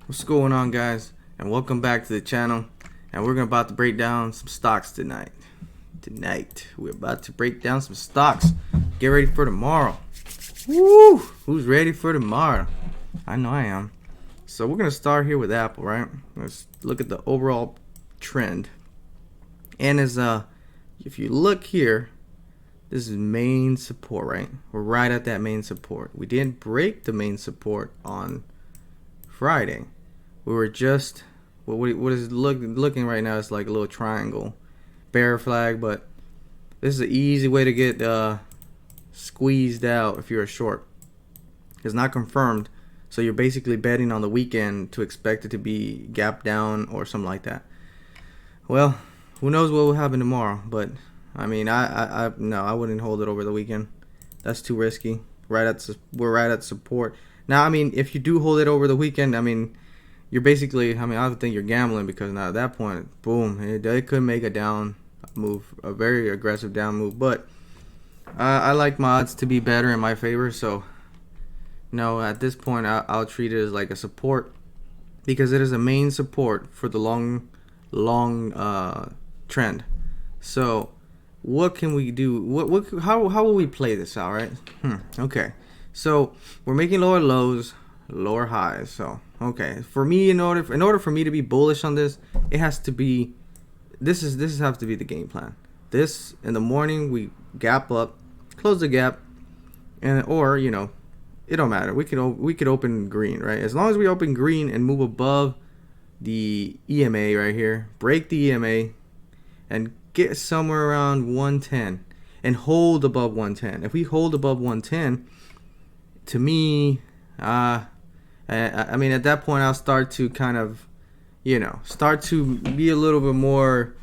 What's going on, guys, and welcome back to the channel. And we're about to break down some stocks tonight. We're about to break down some stocks. Get ready for tomorrow. Woo! Who's ready for tomorrow? I know I am. So we're gonna start here with Apple, right? Let's look at the overall trend. And if you look here, this is main support, right? We're right at that main support. We didn't break the main support on Friday. We were just what is looking right now is like a little triangle bear flag, but this is an easy way to get squeezed out if you're a short. It's not confirmed, so you're basically betting on the weekend to expect it to be gap down or something like that. Well, who knows what will happen tomorrow, but I mean, I wouldn't hold it over the weekend. That's too risky. We're right at support. Now, I mean, if you do hold it over the weekend, I mean, you're basically, I don't think you're gambling, because now at that point, boom, it could make a down move, a very aggressive down move. But I like my odds to be better in my favor, so no, at this point, I'll treat it as like a support, because it is a main support for the long trend. So what can we do? How will we play this out, right? Okay, so we're making lower lows, lower highs. So okay, for me, in order for me to be bullish on this, it has to be this has to be the game plan. This, in the morning, we gap up, close the gap, and or it don't matter. We could open green, right? As long as we open green and move above the EMA right here, break the EMA, and get somewhere around 110 and hold above 110. If we hold above 110, to me, I mean, at that point, I'll start to kind of, start to be a little bit more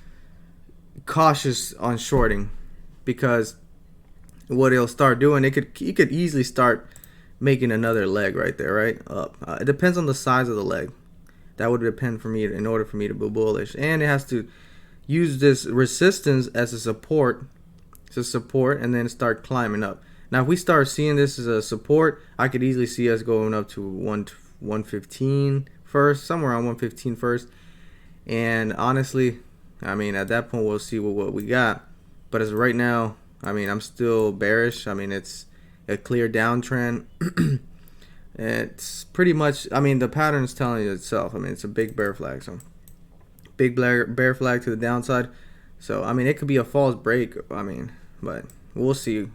cautious on shorting, because what it'll start doing, it could easily start making another leg right there, right up. It depends on the size of the leg. That would depend for me in order for me to be bullish, and it has to use this resistance as a support, and then start climbing up. Now, if we start seeing this as a support, I could easily see us going up to 115 first, somewhere around 115 first. And honestly, I mean, at that point, we'll see what we got. But as of right now, I mean, I'm still bearish. I mean, it's a clear downtrend. It's pretty much, I mean, the pattern is telling you itself. I mean, it's a big bear flag. So big bear flag to the downside. So, I mean, it could be a false break. I mean, but we'll see.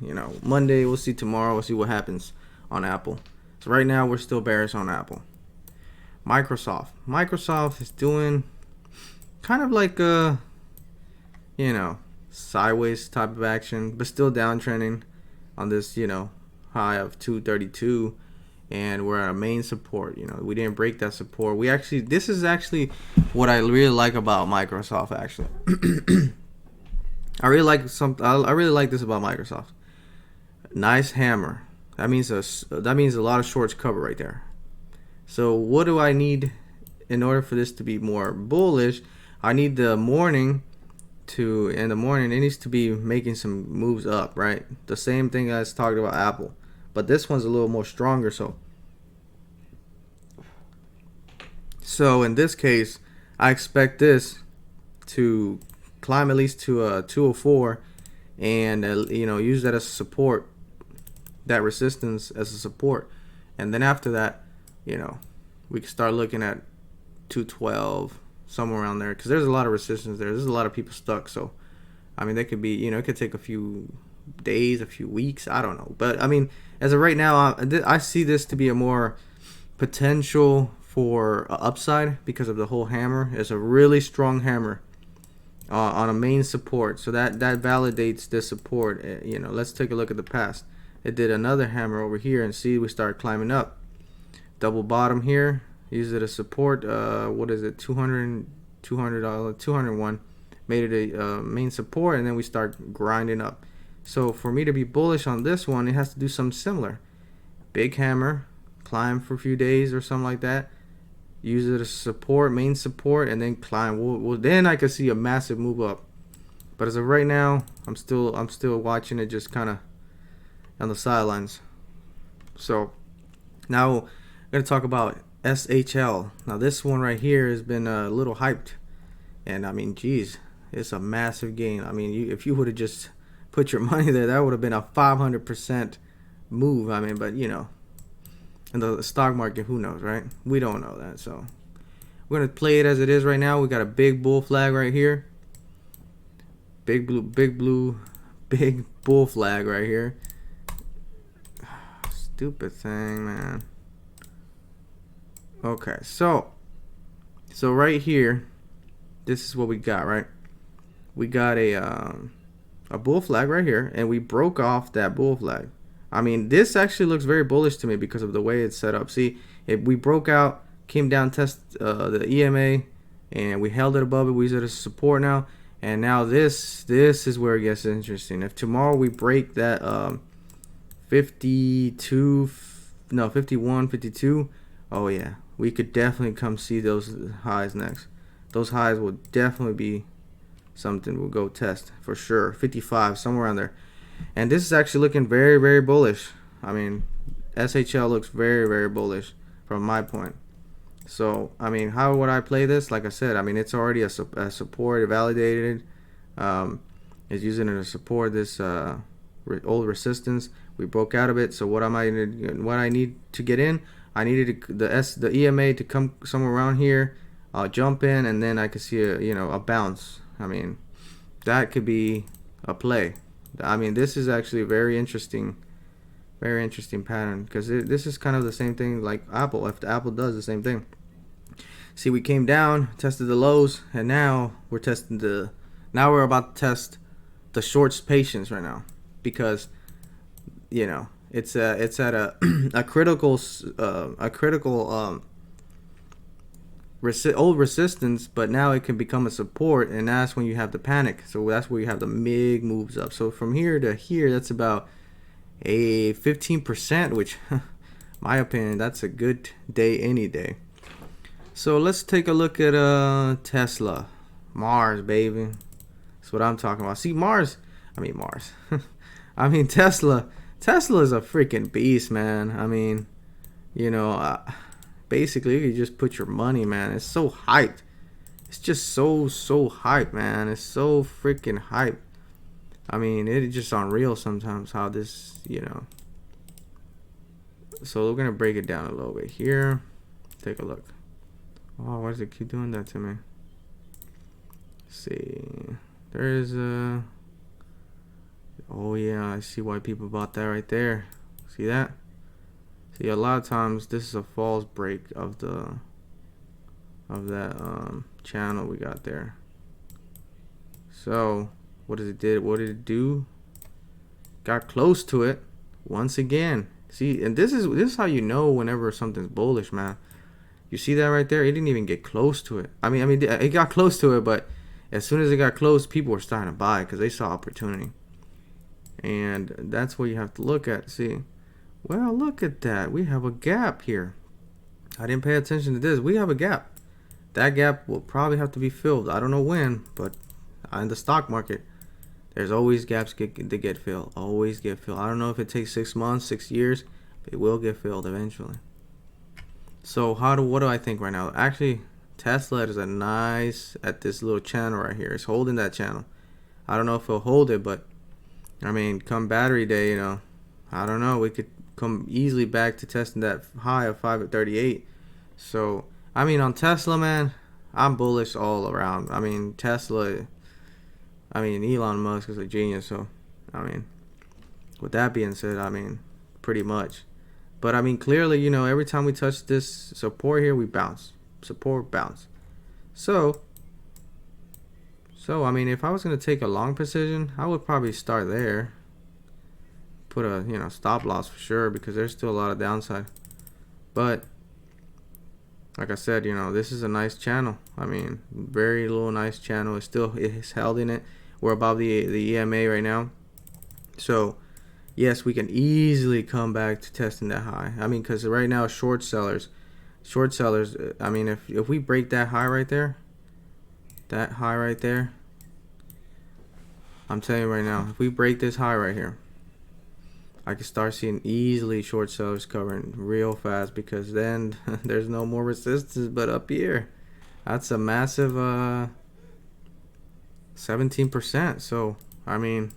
Monday, we'll see tomorrow. We'll see what happens on Apple. So right now, we're still bearish on Apple. Microsoft is doing kind of like a, sideways type of action, but still downtrending on this, high of 232. And we're at a main support. We didn't break that support. This is actually what I really like about Microsoft, actually. I really like this about Microsoft. Nice hammer. That means a lot of shorts cover right there. So what do I need in order for this to be more bullish? I need in the morning, it needs to be making some moves up, right? The same thing as talked about Apple. But this one's a little more stronger, so in this case, I expect this to climb at least to 204, and use that as a support, that resistance as a support, and then after that, we can start looking at 212, somewhere around there, because there's a lot of resistance there. There's a lot of people stuck, so I mean, they could be, it could take a few days, a few weeks, I don't know. But I mean, as of right now, I see this to be a more potential for upside, because of the whole hammer. It's a really strong hammer on a main support, so that validates the support. Let's take a look at the past. It did another hammer over here, and see, we start climbing up. Double bottom here, use it as support. What is it, $201, made it a main support, and then we start grinding up. So for me to be bullish on this one, it has to do something similar. Big hammer, climb for a few days or something like that. Use it as support, main support, and then climb. Then I could see a massive move up. But as of right now, I'm still watching it just kind of on the sidelines. So now I'm gonna talk about SHL. Now this one right here has been a little hyped, and I mean, geez, it's a massive gain. I mean, if you would have just put your money there, that would have been a 500% move. I mean, but you know, in the stock market, who knows, right? We don't know that, so we're gonna play it as it is right now. We got a big bull flag right here, big bull flag right here. Stupid thing, man. Okay, so right here, this is what we got, right? We got a bull flag right here, and we broke off that bull flag. I mean, this actually looks very bullish to me because of the way it's set up. See, if we broke out, came down, test the EMA, and we held it above it. We use it as support now, and now this is where it gets interesting. If tomorrow we break that 51, 52, oh yeah, we could definitely come see those highs next. Those highs will definitely be something we'll go test for sure. 55, somewhere around there. And this is actually looking very, very bullish. I mean, SHL looks very, very bullish from my point. So, I mean, how would I play this? Like I said, I mean, it's already a support, validated. It's using it to support this old resistance. We broke out of it. So what I need to get in, I needed the EMA to come somewhere around here. I'll jump in, and then I could see a bounce. I mean, that could be a play. I mean, this is actually a very interesting pattern, because this is kind of the same thing like Apple. If Apple does the same thing. See, we came down, tested the lows, and now we're testing now we're about to test the shorts patience right now, because it's at a critical old resistance, but now it can become a support, and that's when you have the panic. So that's where you have the big moves up. So from here to here, that's about a 15%, which my opinion, that's a good day any day. So let's take a look at Tesla. Mars, baby. That's what I'm talking about. See, Mars. I mean Tesla is a freaking beast, man. I mean, basically you just put your money, man. It's so hyped. It's just so hyped, man. It's so freaking hyped. I mean, it's just unreal sometimes how this, So we're gonna break it down a little bit here. Take a look. Oh, why does it keep doing that to me? Let's see, there's a. Oh yeah, I see why people bought that right there. See that? See, a lot of times this is a false break of that channel we got there. So what did it do? Got close to it once again. See, and this is how you know whenever something's bullish, man. You see that right there? It didn't even get close to it. I mean, it got close to it, but as soon as it got close, people were starting to buy because they saw opportunity. And that's what you have to look at. See, well, look at that. We have a gap here. I didn't pay attention to this. We have a gap. That gap will probably have to be filled. I don't know when, but in the stock market, there's always gaps to get filled. Always get filled. I don't know if it takes 6 months, 6 years, but it will get filled eventually. So what do I think right now? Actually, Tesla is a nice at this little channel right here. It's holding that channel. I don't know if it'll hold it, but I mean, come battery day, I don't know. We could come easily back to testing that high of 5 at 38. So I mean, on Tesla, man, I'm bullish all around. I mean, Tesla. I mean, Elon Musk is a genius. So I mean, with that being said, I mean, pretty much. But I mean, clearly, every time we touch this support here, we bounce. Support, bounce. So I mean, if I was going to take a long position, I would probably start there. Put a, stop loss for sure, because there's still a lot of downside. But like I said, this is a nice channel. I mean, very little nice channel. It's held in it. We're above the EMA right now. So yes, we can easily come back to testing that high. I mean, because right now, short sellers, I mean, if we break that high right there, I'm telling you right now, if we break this high right here, I can start seeing easily short sellers covering real fast, because then there's no more resistance but up here. That's a massive 17%. So I mean,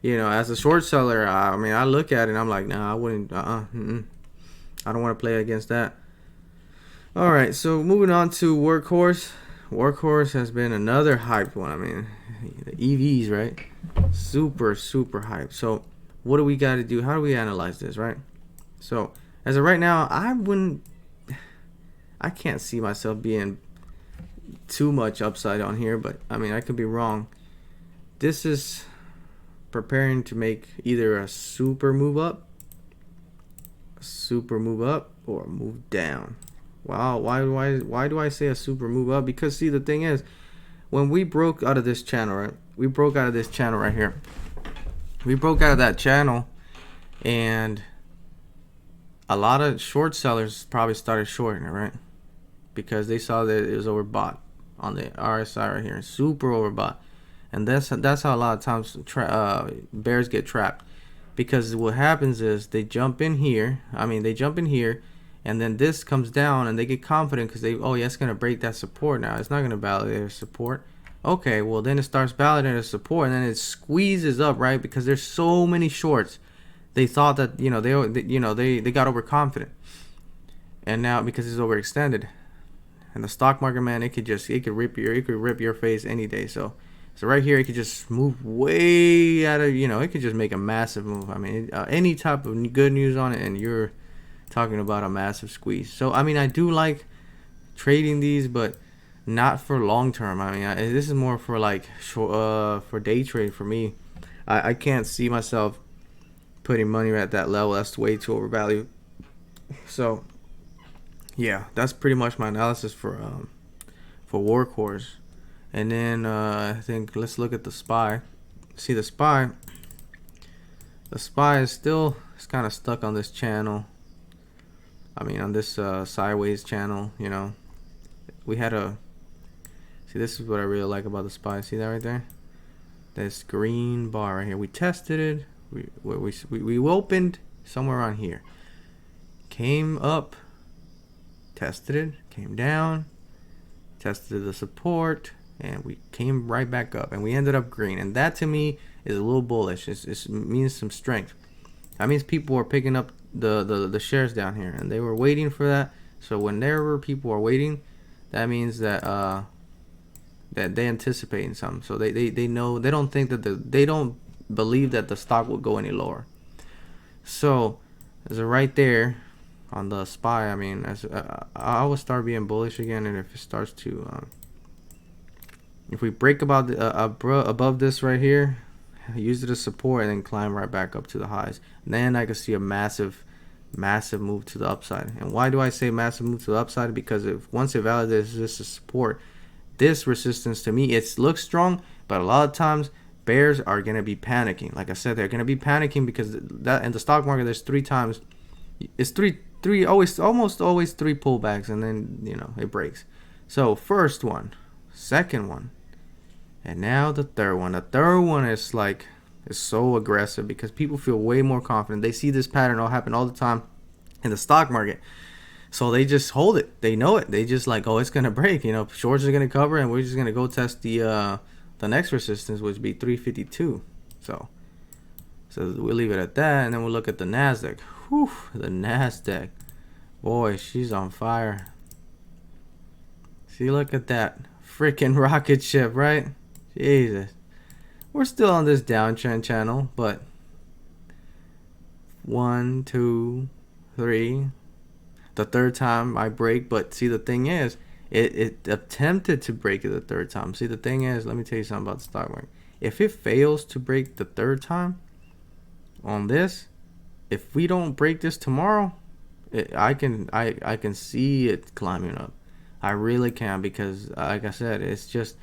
you know, as a short seller, I mean, I look at it and I'm like, nah, I wouldn't. I don't want to play against that. All right, so moving on to Workhorse. Workhorse has been another hyped one. I mean, the EVs, right? Super hyped. So what do we got to do? How do we analyze this, right? So as of right now, I can't see myself being too much upside on here, but I mean, I could be wrong. This is preparing to make either a super move up, or move down. Wow, why do I say a super move up? Because see, the thing is, when we broke out of this channel, right? We broke out of this channel right here. We broke out of that channel, and a lot of short sellers probably started shorting it, right? Because they saw that it was overbought on the RSI right here, super overbought. And that's how a lot of times bears get trapped, because what happens is they jump in here. And then this comes down, and they get confident because oh yeah, it's gonna break that support now. It's not gonna validate their support. Okay, well then it starts validating the support, and then it squeezes up, right? Because there's so many shorts. They thought that they got overconfident, and now because it's overextended, and the stock market, man, it could rip your face any day. So right here, it could just move way out of, it could just make a massive move. I mean, any type of good news on it, and you're talking about a massive squeeze. So I mean, I do like trading these, but not for long term. I mean, this is more for like for day trade for me. I can't see myself putting money at that level. That's way too overvalued. So yeah, that's pretty much my analysis for Workhorse. And then I think let's look at the SPY. See, the SPY is still, it's kind of stuck on this channel. I mean, on this sideways channel, we had see, this is what I really like about the SPY. See that right there? This green bar right here. We tested it. We opened somewhere around here. Came up, tested it, came down, tested the support, and we came right back up, and we ended up green. And that to me is a little bullish. It means some strength. That means people are picking up the shares down here, and they were waiting for that. So whenever people are waiting, that means that that they anticipating something. So they know, they don't think that they don't believe that the stock will go any lower. So as a right there on the SPY, I mean, I will start being bullish again, and if it starts to if we break above this right here, use it as support, and then climb right back up to the highs, and then I can see a massive move to the upside. And why do I say massive move to the upside? Because if once it validates this is support, this resistance to me, it looks strong, but a lot of times bears are going to be panicking. Like I said, they're going to be panicking because that in the stock market, there's almost always three pullbacks, and then it breaks. So first one, second one, and now the third one. The third one is so aggressive because people feel way more confident. They see this pattern all happen all the time in the stock market. So they just hold it. They know it. They just like, oh, it's going to break. Shorts are going to cover, and we're just going to go test the next resistance, which would be 352. So we'll leave it at that, and then we'll look at the NASDAQ. Whew, the NASDAQ. Boy, she's on fire. See, look at that. Freaking rocket ship, right? Jesus. We're still on this downtrend channel, but 1, 2, 3. The third time I break, but see, the thing is, it attempted to break it the third time. See, the thing is, let me tell you something about the stock market. If it fails to break the third time on this, if we don't break this tomorrow, I can see it climbing up. I really can, because like I said, it's just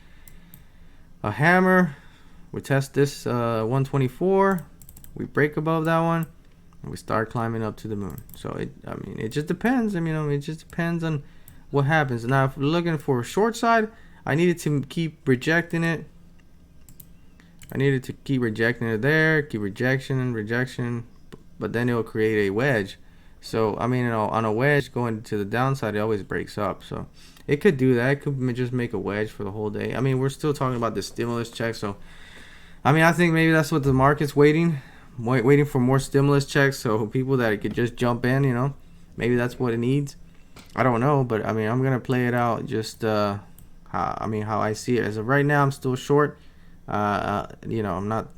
a hammer. We test this 124, we break above that one, and we start climbing up to the moon. So it just depends. It just depends on what happens. Now, if we're looking for a short side, I needed to keep rejecting it. I needed to keep rejecting it there, keep rejection and rejection. but then it'll create a wedge. So I mean, on a wedge going to the downside, it always breaks up. So it could do that. It could just make a wedge for the whole day. I mean, we're still talking about the stimulus check. So I mean, I think maybe that's what the market's waiting for more stimulus checks. So people that could just jump in, maybe that's what it needs. I don't know, but I mean, I'm gonna play it out just how I see it. As of right now, I'm still short. I'm not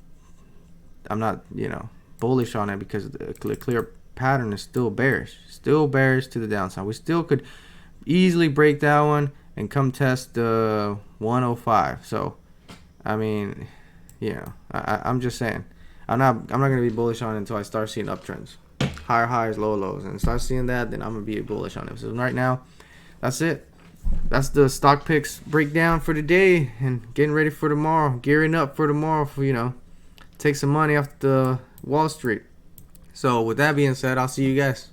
bullish on it because the clear pattern is still bearish to the downside. We still could easily break that one and come test the 105. So I mean, I'm just saying, I'm not gonna be bullish on it until I start seeing uptrends, higher highs, lower lows, and start seeing that. Then I'm gonna be bullish on it. So right now, that's it. That's the stock picks breakdown for today, and getting ready for tomorrow, gearing up for tomorrow for take some money off the Wall Street. So with that being said, I'll see you guys.